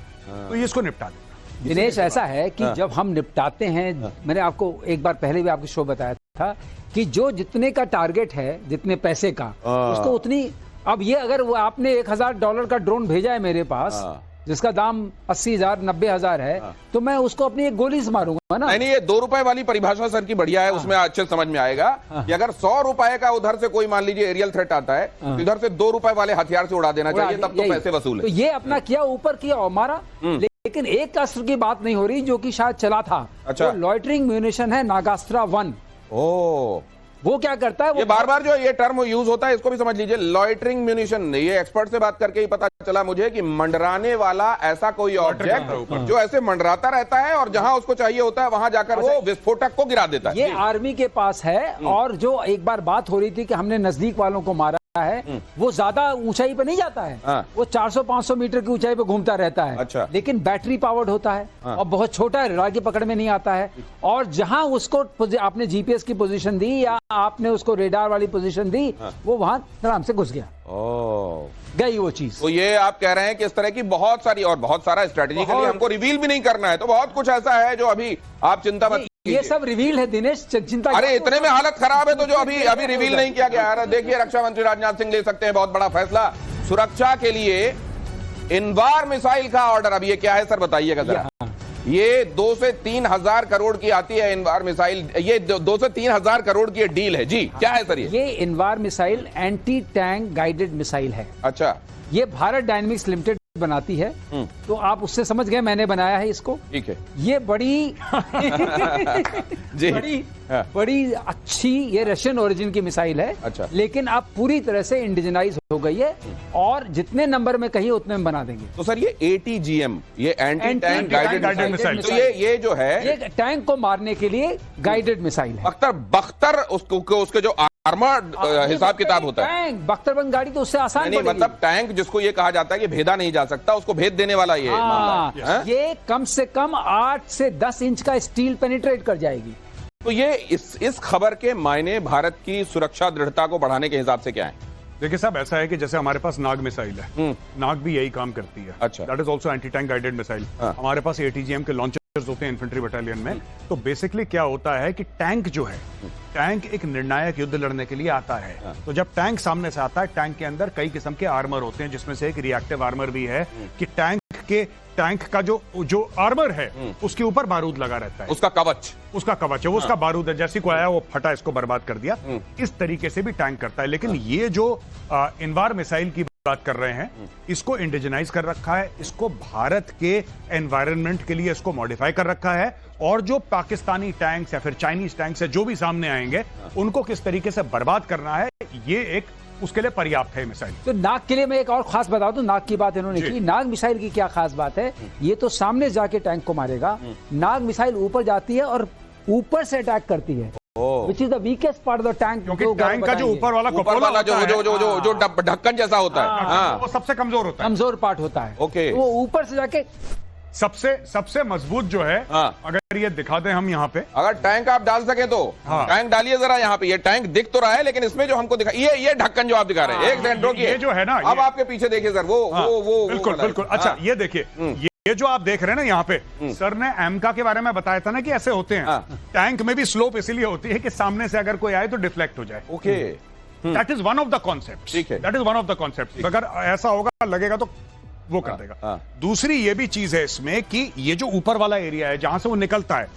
तो ये इसको निपटा दे। दिनेश, ऐसा है कि जब हम निपटाते हैं, मैंने आपको एक बार पहले भी आपके शो बताया था कि जो जितने का टारगेट है, जितने पैसे का, उसको उतनी, अब ये अगर वो आपने $1000 का ड्रोन भेजा है मेरे पास, जिसका दाम 80,000 90,000 है, तो मैं उसको अपनी एक गोली से मारूंगा ना। नहीं, ये 2 रुपए वाली परिभाषा सर की बढ़िया है, उसमें अच्छे समझ में आएगा कि अगर 100 रुपए का उधर से कोई मान लीजिए एरियल थ्रेट आता है तो इधर से 2 रुपए वाले हथियार से उड़ा देना चाहिए, तब तो पैसे वसूल है। तो ये अपना किया, ऊपर किया और मारा। लेकिन एक अस्त्र की बात नहीं हो रही जो कि शायद चला था। अच्छा। तो लॉइटरिंग म्यूनिशन है नागास्त्रा 1। ओ, वो क्या करता है? ये बार बार जो ये टर्म यूज होता है इसको भी समझ लीजिए, लॉइटरिंग म्यूनिशन। ये एक्सपर्ट से बात करके ही पता चला मुझे कि मंडराने वाला ऐसा कोई ऑब्जेक्ट जो ऐसे मंडराता रहता है और जहां उसको चाहिए होता है वहां जाकर वो विस्फोटक को गिरा देता है। ये आर्मी के पास है। और जो एक बार बात हो रही थी कि हमने नजदीक वालों को मारा है, वो ज्यादा ऊंचाई पे नहीं जाता है। वो 400-500 मीटर की ऊंचाई पे घूमता रहता है। अच्छा। लेकिन बैटरी पावर्ड होता है और बहुत छोटा है, रडार की पकड़ में नहीं आता है। और जहां उसको आपने जीपीएस की पोजीशन दी या आपने उसको रेडार वाली पोजीशन दी, वो वहां आराम से घुस गया। गई वो चीज। तो ये आप कह रहे हैं कि इस तरह की बहुत सारी और बहुत सारा स्ट्रेटेजिकली हमको रिवील भी नहीं करना है, तो बहुत कुछ ऐसा है जो अभी आप चिंता मत कीजिए। ये सब रिवील है दिनेश, चिंता। अरे इतने में हालत खराब है तो जो अभी रिवील नहीं किया गया है। देखिए, रक्षा मंत्री राजनाथ सिंह ले सकते हैं बहुत बड़ा फैसला सुरक्षा के लिए, इनवार मिसाइल का ऑर्डर। अब ये क्या है सर, बताइएगा जरा। ये 2 से 3 हजार करोड़ की आती है इनवार मिसाइल। ये 2 से 3 हजार करोड़ की डील है जी। क्या है सर ये Invar missile anti tank guided missile है। अच्छा। ये भारत डायनेमिक्स लिमिटेड बनाती है। तो आप उससे समझ गए मैंने बनाया है इसको। ठीक है। ये बड़ी जी। बड़ी अच्छी ये रशियन ओरिजिन की मिसाइल है। अच्छा। लेकिन अब पूरी तरह से इंडिजनाइज हो गई है और जितने नंबर में कहिए उतने में बना देंगे। तो सर ये ATGM, ये एंटी टैंक गाइडेड मिसाइल, तो ये जो है ये टैंक को मारने के लिए गाइडेड मिसाइल है। बख्तर उसके जो आर्मर्ड हिसाब किताब होता है। टैंक बख्तरबंद गाड़ी तो उससे आसान नहीं, मतलब टैंक जिसको ये कहा जाता है कि भेदा नहीं जा सकता, उसको भेद देने वाला ये मामला है। ये कम से कम 8 से 10 इंच का स्टील पेनिट्रेट कर जाएगी। तो ये इस खबर के मायने भारत की सुरक्षा दृढ़ता को बढ़ाने के हिसाब से क्या है? देखिए साहब, ऐसा है कि जैसे हमारे पास नाग मिसाइल है, नाग भी यही काम करती है। अच्छा। That is also anti tank guided missile. हमारे पास ATGM के लॉन्चर्स होते हैं इन्फेंट्री बटालियन में। तो बेसिकली क्या होता है कि टैंक जो है, टैंक एक निर्णायक युद्ध लड़ने के लिए आता है। तो जब टैंक सामने से आता है, टैंक के अंदर कई किस्म के आर्मर होते हैं, जिसमें से एक रिएक्टिव आर्मर भी है कि टैंक का जो आर्मर है उसके ऊपर बारूद लगा रहता है। उसका कवच है, वो उसका बारूद है। जैसे कोई आया वो फटा, इसको बर्बाद कर दिया। इस तरीके से भी टैंक करता है। लेकिन ये जो इनवार मिसाइल की बात कर रहे हैं, इसको इंडिजनाइज कर रखा है, इसको भारत के एनवायरनमेंट के लिए इसको मॉडिफाई कर रखा है। और जो पाकिस्तानी टैंक्स या फिर चाइनीज टैंक्स है जो भी सामने आएंगे, उनको किस तरीके से बर्बाद करना है, ये एक उसके लिए पर्याप्त है मिसाइल। तो नाग के लिए मैं एक और खास बता दूं, नाग की बात इन्होंने की। नाग मिसाइल की क्या खास बात है, ये तो सामने जाके टैंक को मारेगा। नाग मिसाइल ऊपर जाती है और ऊपर से अटैक करती है, which is the weakest part of the tank. क्योंकि टैंक का जो ऊपर वाला जो ढक्कन जैसा होता है, वो सबसे कमजोर होता है, कमजोर पार्ट होता है। ओके। वो ऊपर से जाके सबसे मजबूत जो है, अगर ये दिखा दें हम यहाँ पे, अगर टैंक आप डाल सके तो टैंक डालिए जरा यहाँ पे। ये टैंक दिख तो रहा है, लेकिन इसमें जो हमको दिखा, ये ढक्कन जो आप दिखा रहे हैं, एक सेकंड रोकिए। ये जो है ना, अब आपके पीछे देखिए सर, वो बिल्कुल। अच्छा, ये देखिए, ये जो आप देख रहे हैं ना यहाँ पे, सर ने एमका के बारे में बताया था ना कि ऐसे होते हैं। टैंक में भी स्लोप इसीलिए होती है कि सामने से अगर कोई आए तो डिफ्लेक्ट हो जाए। Okay. That is one of the concept. ठीक है। That is one of the concept. अगर ऐसा होगा, लगेगा तो वो कर देगा। दूसरी ये भी चीज है इसमें कि ये जो ऊपर वाला एरिया है जहां से वो निकलता है,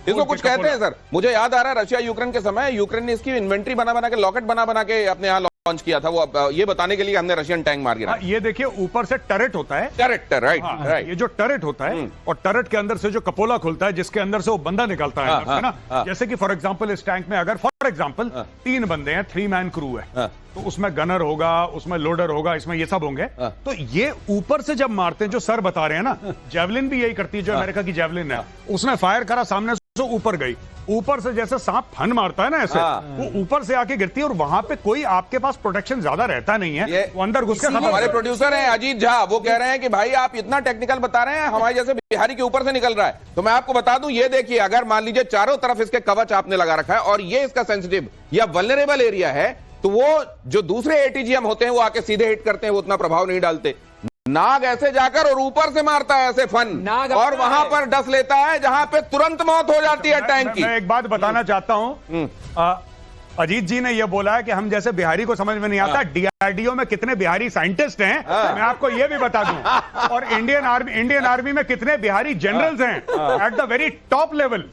इसको कुछ कहते हैं सर। मुझे याद आ रहा है रशिया यूक्रेन के समय, यूक्रेन ने इसकी इन्वेंट्री बना के, लॉकेट बना के अपने यहाँ लॉन्च किया था। वो ये बताने के लिए हमने रशियन टैंक मार गिरा। ये देखिए, ऊपर से टरेट होता है। Turret, right. ये जो टरेट होता है, और टरेट के अंदर से जो कपोला खुलता है, जिसके अंदर से वो बंदा निकलता है ना। जैसे कि फॉर एग्जांपल इस टैंक में अगर फॉर एग्जांपल 3 बंदे हैं, 3 मैन क्रू है, तो उसमें गनर होगा, उसमें लोडर होगा, इसमें ये सब होंगे। तो ये ऊपर से जब मारते हैं, जो सर बता रहे हैं ना, जेवलिन भी यही करती है, जो अमेरिका की जेवलिन है, उसने फायर करा, सामने से ऊपर गई, ऊपर से जैसे सांप फन मारता है ना, ऐसे वो ऊपर से आके गिरती है। और वहां पे कोई आपके पास प्रोटेक्शन ज्यादा रहता नहीं है, वो अंदर घुस के। हमारे प्रोड्यूसर हैं अजीत झा, वो कह रहे हैं कि भाई आप इतना टेक्निकल बता रहे हैं, हमारे जैसे बिहारी के ऊपर से निकल रहा है। तो मैं आपको बता दूं, ये देखिए, अगर मान लीजिए चारों तरफ इसके कवच आपने लगा रखा है और ये इसका सेंसिटिव या वल्नरेबल एरिया है, तो वो जो दूसरे ATGM होते हैं वो आके सीधे हिट करते हैं, वो उतना प्रभाव नहीं डालते। नाग ऐसे जाकर और ऊपर से मारता है ऐसे फन, और वहां पर डस लेता है जहां पे तुरंत मौत हो जाती है टैंक की। मैं एक बात बताना चाहता हूं, अजीत जी ने यह बोला है कि हम जैसे बिहारी को समझ में नहीं आता, डीआरडीओ में कितने बिहारी साइंटिस्ट हैं मैं आपको यह भी बता दूं, और इंडियन आर्मी में कितने बिहारी जनरल्स हैं at the very top level,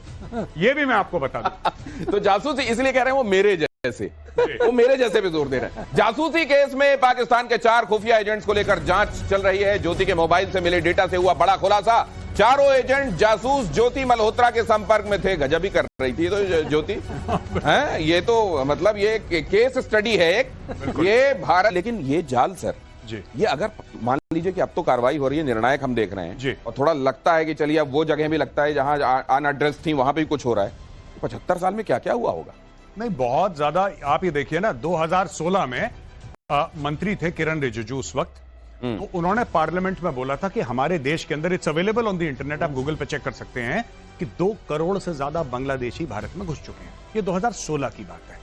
यह भी मैं आपको बता दूं। तो जासूसी इसलिए कह रहे हैं वो मेरे जैसे पे जोर दे रहे हैं। जासूसी केस में पाकिस्तान के 4 खुफिया एजेंट्स को लेकर जांच चल रही है। ज्योति के मोबाइल से मिले डेटा से हुआ बड़ा खुलासा। चारों एजेंट जासूस ज्योति मल्होत्रा के संपर्क में थे। गजब ही कर रही थी तो ज्योति है, ये तो मतलब ये केस स्टडी है एक, ये भारत। लेकिन ये जाल सर जी, ये अगर मान लीजिए कि अब तो कार्रवाई हो रही है, निर्णायक हम देख रहे हैं जी, और थोड़ा लगता है कि चलिए अब वो जगह भी लगता है जहां अनएड्रेस थी, वहां पे भी कुछ हो रहा है। 75 साल में क्या क्या हुआ होगा? नहीं, बहुत ज्यादा। आप ये देखिए ना, 2016 में मंत्री थे किरण रिजिजू उस वक्त, तो उन्होंने पार्लियामेंट में बोला था कि हमारे देश के अंदर, it's available on the internet, आप गूगल पे चेक कर सकते हैं, कि 2 करोड़ से ज्यादा बांग्लादेशी भारत में घुस चुके हैं। ये 2016 की बात है।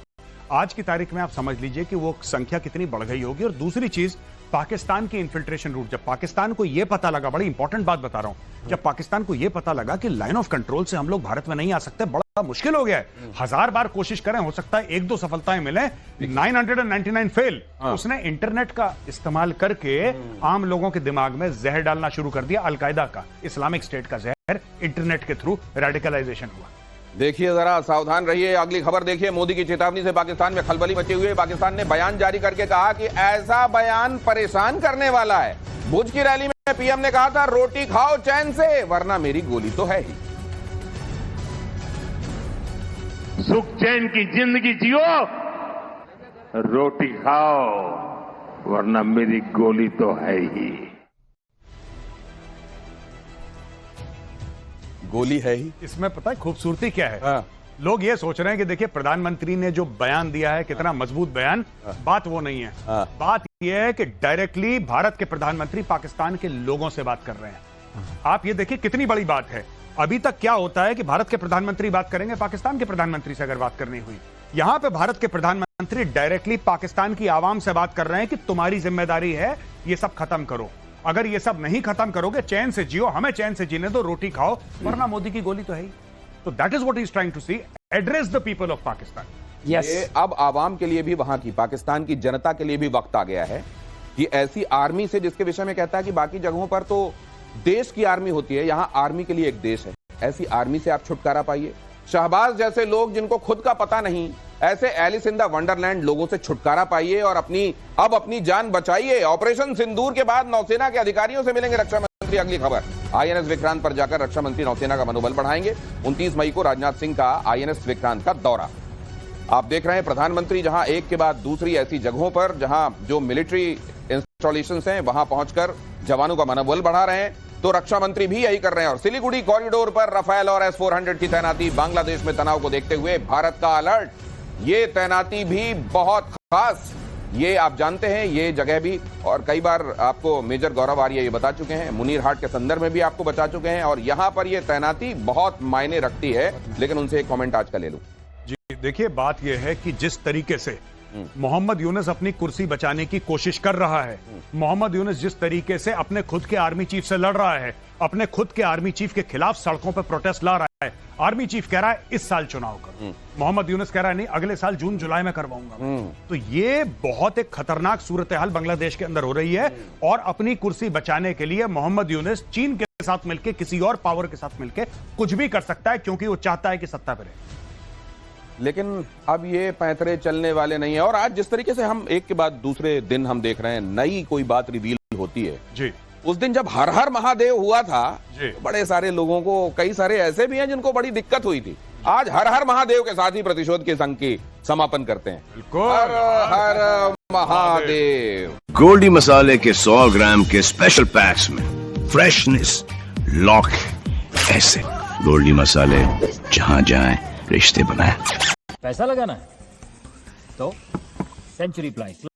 आज की तारीख में आप समझ लीजिए कि वो संख्या कितनी बढ़ गई होगी। और दूसरी चीज, पाकिस्तान की इन्फिल्ट्रेशन रूट, जब पाकिस्तान को यह पता लगा, बड़ी इंपॉर्टेंट बात बता रहा हूं, जब पाकिस्तान को यह पता लगा कि लाइन ऑफ कंट्रोल से हम लोग भारत में नहीं आ सकते, बड़ा मुश्किल हो गया है, 1000 बार कोशिश करें, हो सकता है 1-2 सफलताएं मिले, 999 फेल। उसने इंटरनेट का इस्तेमाल करके आम लोगों के दिमाग में जहर डालना शुरू कर दिया। अलकायदा का, इस्लामिक स्टेट का जहर इंटरनेट के थ्रू रेडिकलाइजेशन हुआ। देखिए जरा, सावधान रहिए। अगली खबर देखिए। मोदी की चेतावनी से पाकिस्तान में खलबली मची हुई है। पाकिस्तान ने बयान जारी करके कहा कि ऐसा बयान परेशान करने वाला है। भुज की रैली में पीएम ने कहा था, रोटी खाओ चैन से वरना मेरी गोली तो है ही। सुख चैन की जिंदगी जियो, रोटी खाओ वरना मेरी गोली तो है ही। गोली है ही। इसमें पता है खूबसूरती क्या है? लोग ये सोच रहे हैं कि देखिए, प्रधानमंत्री ने जो बयान दिया है, कितना मजबूत बयान। बात वो नहीं है। बात यह है कि डायरेक्टली भारत के प्रधानमंत्री पाकिस्तान के लोगों से बात कर रहे हैं। आप ये देखिए कितनी बड़ी बात है। अभी तक क्या होता है कि भारत के प्रधानमंत्री बात करेंगे पाकिस्तान के प्रधानमंत्री से, अगर बात करनी हुई। यहां पे भारत के प्रधानमंत्री डायरेक्टली पाकिस्तान की आवाम से बात कर रहे हैं कि तुम्हारी जिम्मेदारी है ये सब खत्म करो। अगर ये सब नहीं खत्म करोगे, चैन से जियो, हमें चैन से जीने दो, रोटी खाओ वरना मोदी की गोली तो है ही। तो that is what he is trying to see, address the people of Pakistan. ये अब आवाम के लिए भी, वहां की पाकिस्तान की जनता के लिए भी वक्त आ गया है कि ऐसी आर्मी से, जिसके विषय में कहता है कि बाकी जगहों पर तो देश की आर्मी होती है, यहां आर्मी के लिए एक देश है, ऐसी आर्मी से आप छुटकारा पाइए। शहबाज जैसे लोग जिनको खुद का पता नहीं, ऐसे एलिस इन द वंडरलैंड लोगों से छुटकारा पाइए और अपनी जान बचाइए। ऑपरेशन सिंदूर के बाद नौसेना के अधिकारियों से मिलेंगे रक्षा मंत्री। अगली खबर, आईएनएस विक्रांत पर जाकर रक्षा मंत्री नौसेना का मनोबल बढ़ाएंगे। 29 मई को राजनाथ सिंह का आईएनएस विक्रांत का दौरा। आप देख रहे हैं प्रधानमंत्री जहां एक के बाद दूसरी ऐसी जगहों पर जहां जो मिलिट्री इंस्टॉलेशन हैं, वहां पहुंचकर जवानों का मनोबल बढ़ा रहे हैं। तो रक्षा मंत्री भी यही कर रहे हैं। और सिलीगुड़ी कॉरिडोर पर राफेल और S-400 की तैनाती। बांग्लादेश में तनाव को देखते हुए भारत का अलर्ट। ये तैनाती भी बहुत खास, ये आप जानते हैं, ये जगह भी, और कई बार आपको मेजर गौरव आर्य ये बता चुके हैं, मुनीर हाट के संदर्भ में भी आपको बता चुके हैं, और यहां पर ये तैनाती बहुत मायने रखती है। लेकिन उनसे एक कमेंट आज का ले लूं। जी देखिए, बात यह है कि जिस तरीके से मोहम्मद यूनुस अपनी कुर्सी बचाने की कोशिश कर रहा है, मोहम्मद यूनुस जिस तरीके से अपने खुद के आर्मी चीफ से लड़ रहा है, अपने खुद के आर्मी चीफ के खिलाफ सड़कों पर प्रोटेस्ट ला रहा है। आर्मी चीफ कह रहा है इस साल चुनाव करो, मोहम्मद यूनुस कह रहा है नहीं, अगले साल जून जुलाई में करवाऊंगा। तो ये बहुत एक खतरनाक सूरत हाल बांग्लादेश के अंदर हो रही है। और अपनी कुर्सी बचाने के लिए मोहम्मद यूनुस चीन के साथ मिलकर, किसी और पावर के साथ मिलकर कुछ भी कर सकता है, क्योंकि वो चाहता है कि सत्ता पर रहे। लेकिन अब ये पैंतरे चलने वाले नहीं है। और आज जिस तरीके से हम एक के बाद दूसरे दिन हम देख रहे हैं, नई कोई बात रिवील होती है जी। उस दिन जब हर हर महादेव हुआ था, बड़े सारे लोगों को, कई सारे ऐसे भी हैं जिनको बड़ी दिक्कत हुई थी। आज हर हर महादेव के साथ ही प्रतिशोध के संघ की समापन करते हैं। हर हर महादेव। गोल्डी मसाले के 100 ग्राम के स्पेशल पैक्स में फ्रेशनेस लॉक ऐसे। गोल्डी मसाले, जहां जाएं रिश्ते बनाए। पैसा लगाना है तो सेंचुरी प्लाइज।